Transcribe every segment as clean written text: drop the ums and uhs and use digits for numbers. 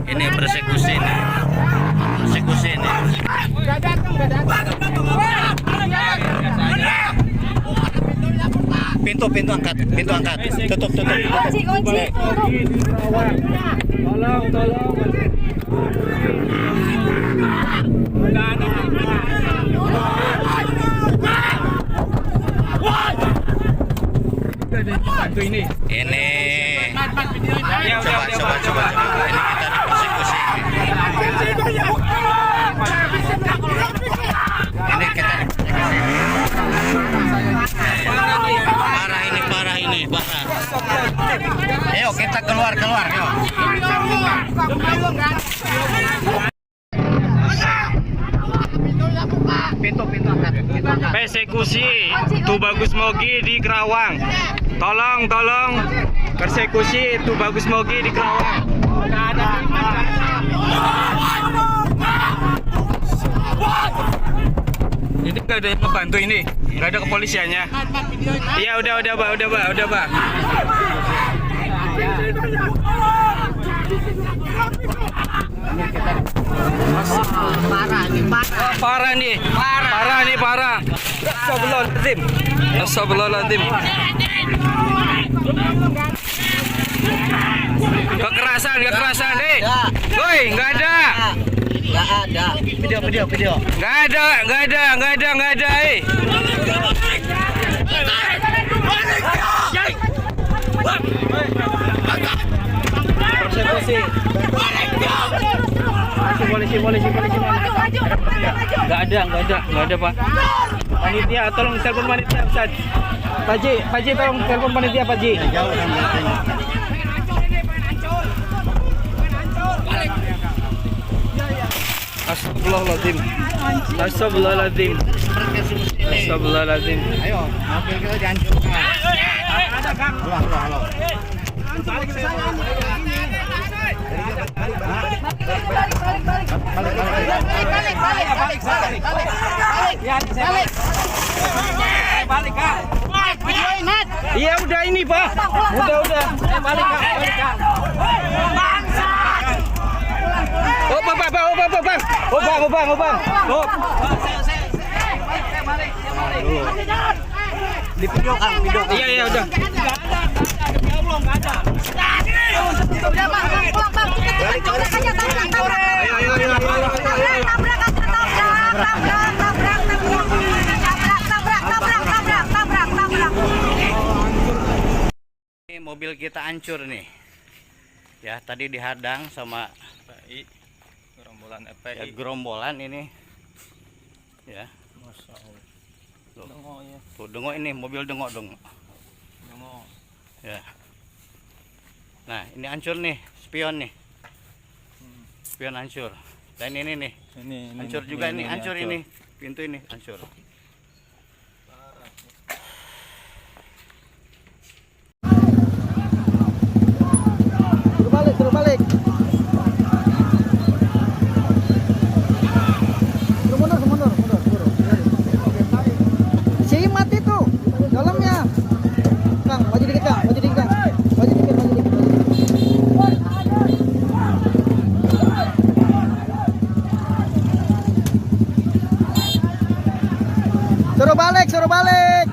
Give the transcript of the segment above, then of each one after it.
Ini persekusi ini. Persekusi ini. Pintu angkat, pintu angkat. Tutup. Kunci. Tolong. Bantu ini. Ini. Coba. Ini kita persekusi. Ini kita parah ini. Ayo kita keluar yuk. Pintu angkat. Persekusi Tubagus Mogi di Kerawang. Tolong. Persekusi Tubagus Mogi di Kerawang. Ini nggak ada yang ngebantu ini, nggak ada kepolisiannya. Iya udah Pak. Parah. Astagfirullahaladzim. Kekerasan. Woi, nggak ada. Video. Nggak ada. Persekusi. Polisi mana? Nggak ada Pak. Panitia, tolong telepon panitia Ustaz. Pak Ji, tolong telepon panitia Pak Ji. Jauh kan belakangnya. Astagfirullahaladzim. Ayo, mobil kita dihancurkan. Halo. Balik. Iya udah ini Pak. Udah. Balik Kak. Oh Bang. Oh. Di video kan, Iya udah. Ini mobil kita hancur nih. Ya, tadi dihadang sama gerombolan ini. Ya. Tuh, dengok ini mobil dengok. Ya. Nah, ini hancur nih, spion nih. Spion hancur. Dan ini nih. Hancur juga ini, hancur ini. Pintu ini hancur. Suruh balik. Suruh mundur. Si mati tuh dalamnya. Kang, maju dikit. Suruh balik.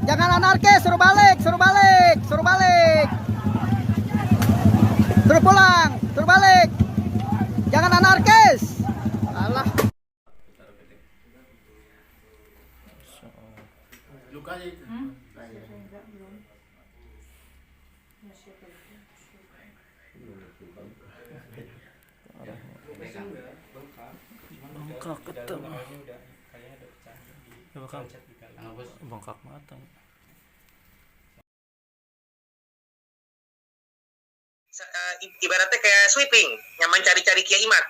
Jangan anarkis, suruh balik. Suruh pulang, suruh balik. Jangan anarkis. Alah. Luka itu. Bengkak ketemu. Bengkak mata. Ibaratnya kayak sweeping, yang mencari-cari Kiai Imad,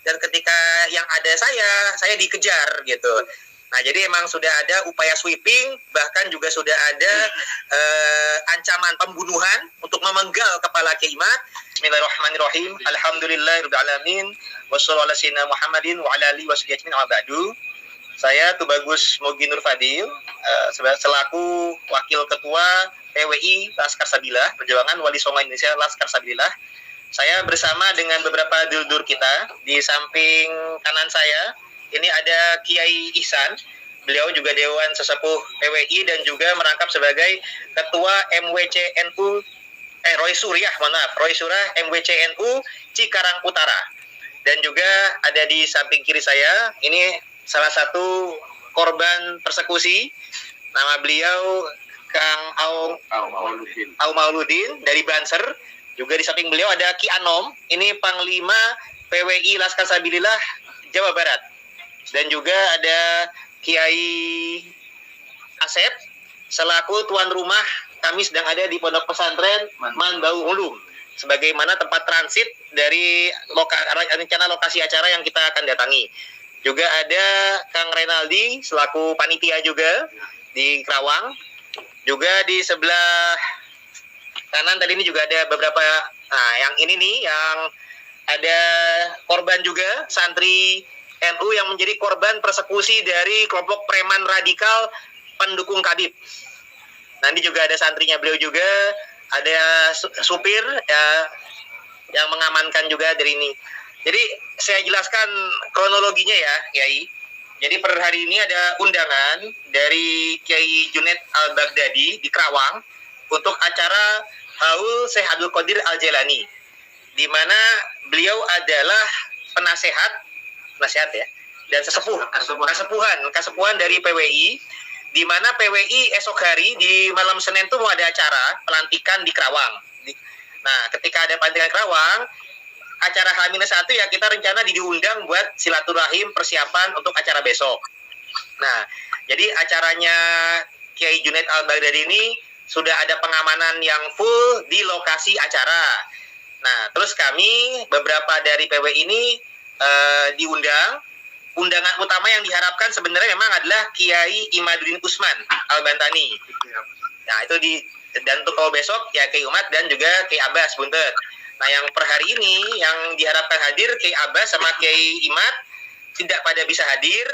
dan ketika yang ada saya dikejar gitu. Nah, jadi emang sudah ada upaya sweeping, bahkan juga sudah ada ancaman pembunuhan untuk memenggal kepala Kiai Imad. Bismillahirrahmanirrahim. Alhamdulillahirabbil alamin. Wassallallahu ala sayyidina Muhammadin wa ala alihi washabihi wa ba'du. Saya Tubagus Mogi Nur Fadil, selaku Wakil Ketua PWI Laskar Sabilah, Perjuangan Wali Songo Indonesia Laskar Sabilah. saya bersama dengan beberapa dulur kita. Di samping kanan saya ini ada Kiai Ihsan. Beliau juga Dewan Sesepuh PWI dan juga merangkap sebagai Ketua MWCNU Roy Surah MWCNU Cikarang Utara. Dan juga ada di samping kiri saya, ini salah satu korban persekusi. Nama beliau Kang Au Mauludin dari Banser. Juga di samping beliau ada Ki Anom, ini Panglima PWI Laskar Sabilillah Jawa Barat. Dan juga ada Kiai Asep selaku tuan rumah kami sedang ada di Pondok Pesantren Manbau Ulum sebagaimana tempat transit dari rencana lokasi acara yang kita akan datangi. Juga ada Kang Renaldi selaku panitia juga di Kerawang. Juga di sebelah kanan tadi ini juga ada beberapa, nah yang ini nih yang ada korban juga santri NU yang menjadi korban persekusi dari kelompok preman radikal pendukung Khabib. Nanti juga ada santrinya beliau juga, ada supir ya, yang mengamankan juga dari ini. Jadi saya jelaskan kronologinya ya, Kiai. Jadi per hari ini ada undangan dari Kiai Junaid Al-Baghdadi di Kerawang untuk acara Haul Syekh Abdul Qadir Al-Jailani, di mana beliau adalah penasehat ya, dan kasepuhan dari PWI, di mana PWI esok hari di malam Senin itu mau ada acara pelantikan di Kerawang. Nah, ketika ada pelantikan Kerawang, acara H-1 ya kita rencana diundang buat silaturahim persiapan untuk acara besok. Nah, jadi acaranya Kiai Junaid Al-Baghdadi ini sudah ada pengamanan yang full di lokasi acara. Nah, terus kami beberapa dari PWI ini diundang. Undangan utama yang diharapkan sebenarnya memang adalah Kiai Imaduddin Usman Al-Bantani. Nah, itu dan untuk kalau besok ya Kiai Umat dan juga Kiai Abbas Buntet. Nah, yang per hari ini yang diharapkan hadir Kiai Abbas sama Kiai Imat tidak pada bisa hadir.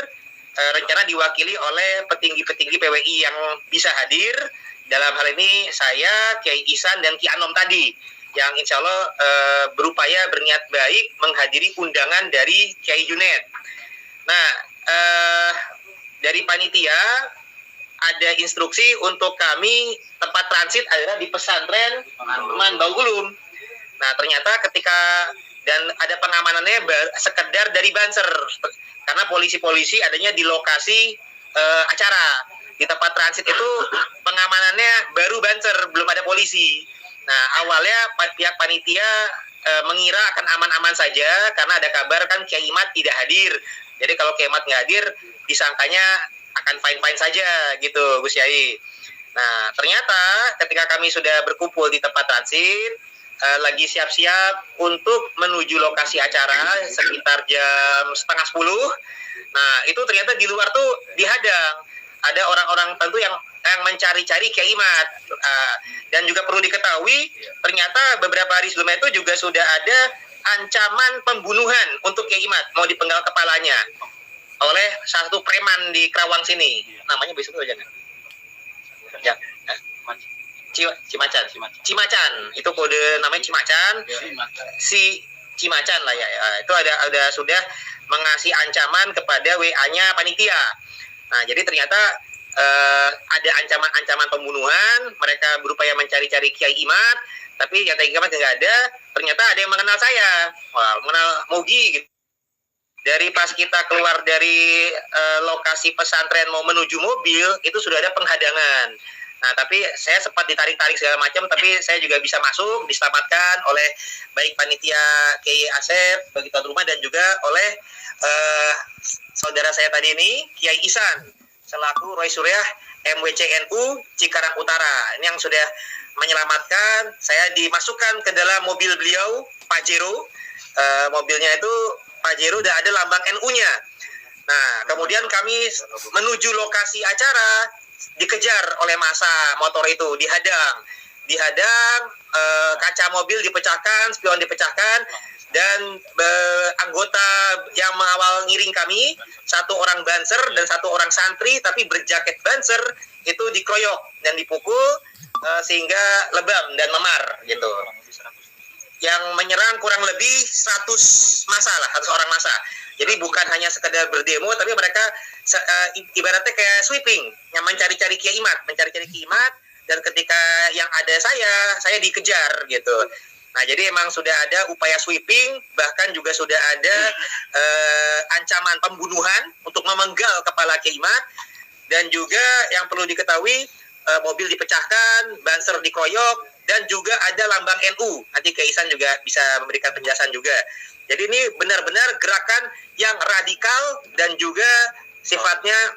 Rencana diwakili oleh petinggi-petinggi PWI yang bisa hadir. Dalam hal ini saya, Kiai Ihsan dan Ki Anom tadi yang insya Allah berupaya berniat baik menghadiri undangan dari Kiai Junaid. Nah, dari panitia ada instruksi untuk kami tempat transit adalah di pesantren Manbau Ulum. Nah, ternyata ketika dan ada pengamanannya sekedar dari Banser karena polisi-polisi adanya di lokasi acara. Di tempat transit itu pengamanannya baru Banser, belum ada polisi. Nah, awalnya pihak panitia mengira akan aman-aman saja karena ada kabar kan Kiai Imat tidak hadir. Jadi kalau Kiai Imat nggak hadir, disangkanya akan fine-fine saja gitu, Gus Yai. Nah, ternyata ketika kami sudah berkumpul di tempat transit, lagi siap-siap untuk menuju lokasi acara sekitar jam 9:30. Nah, itu ternyata di luar tuh dihadang. Ada orang-orang tentu yang mencari-cari Kiai Imat. Dan juga perlu diketahui, ternyata beberapa hari sebelumnya itu juga sudah ada ancaman pembunuhan untuk Kiai Imat, mau dipenggal kepalanya oleh salah satu preman di Kerawang sini. Namanya besok itu jangan. Ya. Cimacan. Itu kode namanya Cimacan. Si Cimacan lah ya. Itu ada sudah mengasih ancaman kepada WA-nya panitia. Nah, jadi ternyata ada ancaman-ancaman pembunuhan. Mereka berupaya mencari-cari Kiai Imat, tapi yang Kiai Imat nggak ada. Ternyata ada yang mengenal saya, mengenal Mogi gitu. Dari pas kita keluar dari lokasi pesantren mau menuju mobil, itu sudah ada penghadangan. Nah, tapi saya sempat ditarik-tarik segala macam, tapi saya juga bisa masuk, diselamatkan oleh baik panitia Kiai Asep, bagi tuan rumah, dan juga oleh saudara saya tadi ini, Kiai Ihsan, selaku Roy Surah MWCNU Cikarang Utara. Ini yang sudah menyelamatkan. Saya dimasukkan ke dalam mobil beliau, Pajero. Mobilnya itu Pajero dan ada lambang NU-nya. Nah, kemudian kami menuju lokasi acara, dikejar oleh massa motor itu, dihadang, kaca mobil dipecahkan, spion dipecahkan, dan anggota yang mengawal ngiring kami, satu orang Banser dan satu orang santri tapi berjaket Banser itu dikeroyok dan dipukul sehingga lebam dan memar gitu. yang menyerang kurang lebih 100 massa lah, 100 orang massa. Jadi bukan hanya sekedar berdemo, tapi mereka ibaratnya kayak sweeping, yang mencari-cari Kiai Imad, dan ketika yang ada saya dikejar gitu. Nah, jadi emang sudah ada upaya sweeping, bahkan juga sudah ada ancaman pembunuhan untuk memenggal kepala Kiai Imad, dan juga yang perlu diketahui mobil dipecahkan, banser dikeroyok, dan juga ada lambang NU. Nanti Kiai Ihsan juga bisa memberikan penjelasan juga. Jadi ini benar-benar gerakan yang radikal dan juga sifatnya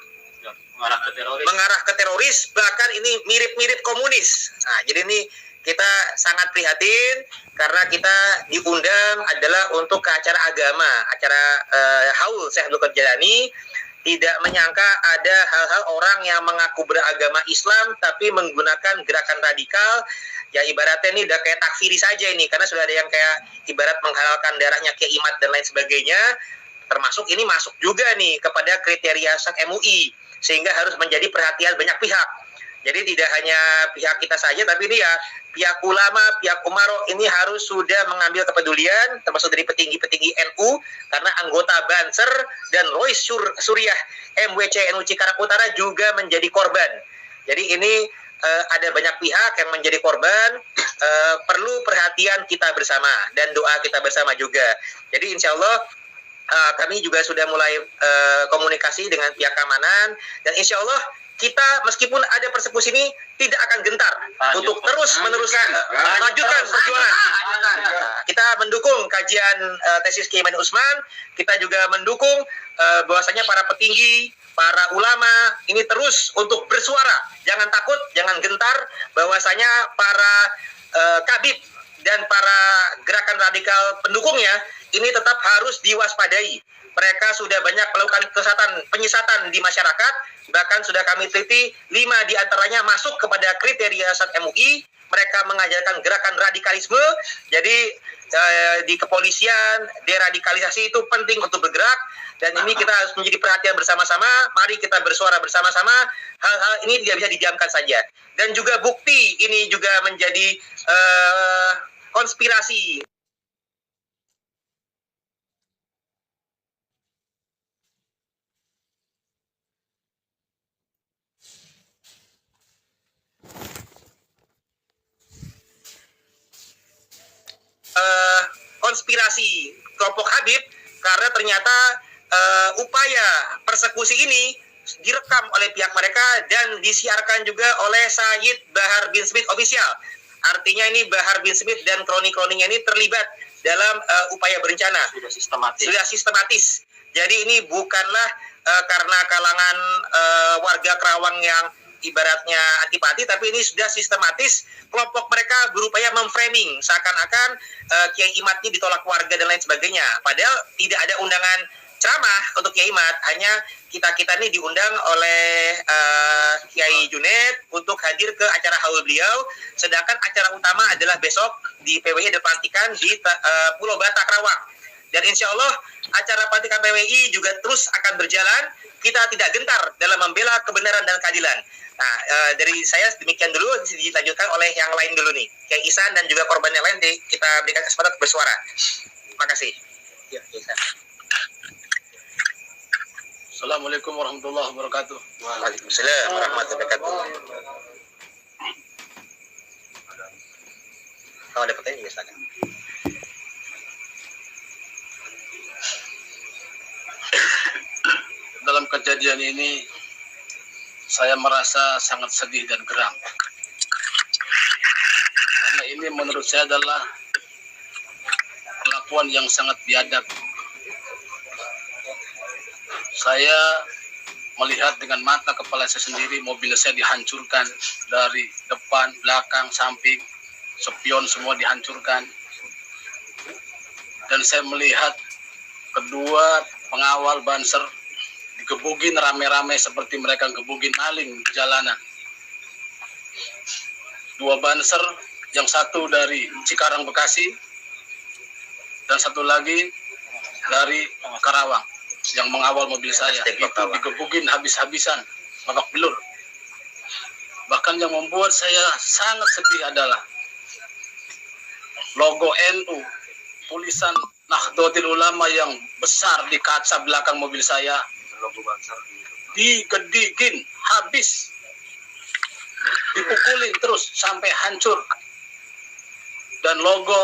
mengarah ke teroris, bahkan ini mirip-mirip komunis. Nah, jadi ini kita sangat prihatin karena kita diundang adalah untuk ke acara agama, acara haul Syekh Abdul Qadir Jailani. Tidak menyangka ada hal-hal orang yang mengaku beragama Islam tapi menggunakan gerakan radikal. Ya ibaratnya ini udah kayak takfiri saja ini, karena sudah ada yang kayak ibarat menghalalkan darahnya Kiai Imad dan lain sebagainya. Termasuk ini masuk juga nih kepada kriteria SAK MUI, sehingga harus menjadi perhatian banyak pihak. Jadi tidak hanya pihak kita saja, tapi ini ya pihak ulama, pihak umaro ini harus sudah mengambil kepedulian, termasuk dari petinggi-petinggi NU, karena anggota Banser dan Rois Suriah MWC NU Cikarang Utara juga menjadi korban. Jadi ini ada banyak pihak yang menjadi korban, perlu perhatian kita bersama dan doa kita bersama juga. Jadi insya Allah kami juga sudah mulai komunikasi dengan pihak keamanan, dan insya Allah kita meskipun ada persekusi ini tidak akan gentar untuk terus meneruskan lanjutkan perjuangan. Kita mendukung kajian tesis Kiai Ma'ruf Usman, kita juga mendukung bahwasanya para petinggi, para ulama ini terus untuk bersuara, jangan takut, jangan gentar, bahwasanya para kabib dan para gerakan radikal pendukungnya ini tetap harus diwaspadai. Mereka sudah banyak melakukan penyesatan di masyarakat, bahkan sudah kami teliti 5 diantaranya masuk kepada kriteria SAK MUI. Mereka mengajarkan gerakan radikalisme. Jadi di kepolisian, deradikalisasi itu penting untuk bergerak, dan ini kita harus menjadi perhatian bersama-sama. Mari kita bersuara bersama-sama. Hal-hal ini tidak bisa didiamkan saja. Dan juga bukti ini juga menjadi konspirasi. Konspirasi kelompok Habib, karena ternyata upaya persekusi ini direkam oleh pihak mereka dan disiarkan juga oleh Sayyid Bahar bin Smith Official. Artinya ini Bahar bin Smith dan kroni-kroninya ini terlibat dalam upaya berencana. Sudah sistematis. Jadi ini bukanlah karena kalangan warga Kerawang yang ibaratnya antipati, tapi ini sudah sistematis. Kelompok mereka berupaya memframing seakan-akan Kiai Imad ini ditolak warga dan lain sebagainya. Padahal tidak ada undangan ceramah untuk Kiai Imad, hanya kita ini diundang oleh Kiai Junaid untuk hadir ke acara haul beliau, sedangkan acara utama adalah besok di PWI ada pelantikan di Pulau Bata Kerawang. Dan insya Allah acara pelantikan PWI juga terus akan berjalan. Kita tidak gentar dalam membela kebenaran dan keadilan. Nah, dari saya demikian dulu, dilanjutkan oleh yang lain dulu nih. Kiai Ihsan dan juga korban yang lain kita berikan kesempatan bersuara. Terima kasih. Ya, Ihsan. Assalamualaikum warahmatullahi wabarakatuh. Waalaikumsalam warahmatullahi wabarakatuh. Kalau ada pertanyaan, silakan. Dalam kejadian ini saya merasa sangat sedih dan geram, karena ini menurut saya adalah perlakuan yang sangat biadab. Saya melihat dengan mata kepala saya sendiri mobil saya dihancurkan dari depan, belakang, samping, spion semua dihancurkan, dan saya melihat kedua pengawal Banser digebugin rame-rame seperti mereka gebugin maling di jalanan. 2 Banser, yang satu dari Cikarang Bekasi dan satu lagi dari Karawang yang mengawal mobil saya. Itu digebugin habis-habisan, babak belur. Bahkan yang membuat saya sangat sedih adalah logo NU, tulisan Nahdlatul Ulama yang besar di kaca belakang mobil saya, digedigin habis, dipukulin terus sampai hancur, dan logo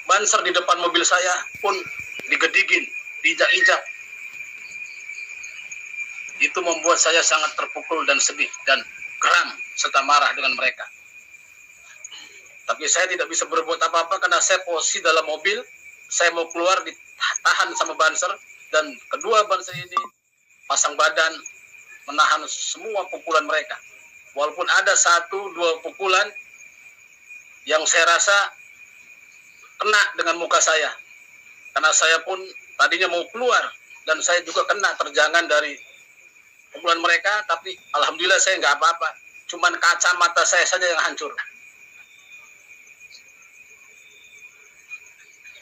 Banser di depan mobil saya pun digedigin, diinjak-injak. Itu membuat saya sangat terpukul dan sedih dan geram serta marah dengan mereka. Tapi saya tidak bisa berbuat apa-apa karena saya posisi dalam mobil, saya mau keluar ditahan sama Banser, dan kedua Banser ini pasang badan menahan semua pukulan mereka. Walaupun ada 1-2 pukulan yang saya rasa kena dengan muka saya, karena saya pun tadinya mau keluar dan saya juga kena terjangan dari pukulan mereka, tapi alhamdulillah saya nggak apa-apa, cuman kacamata saya saja yang hancur.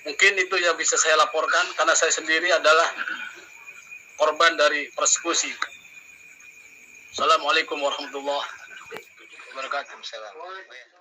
Mungkin itu yang bisa saya laporkan karena saya sendiri adalah korban dari persekusi. Assalamualaikum warahmatullahi wabarakatuh.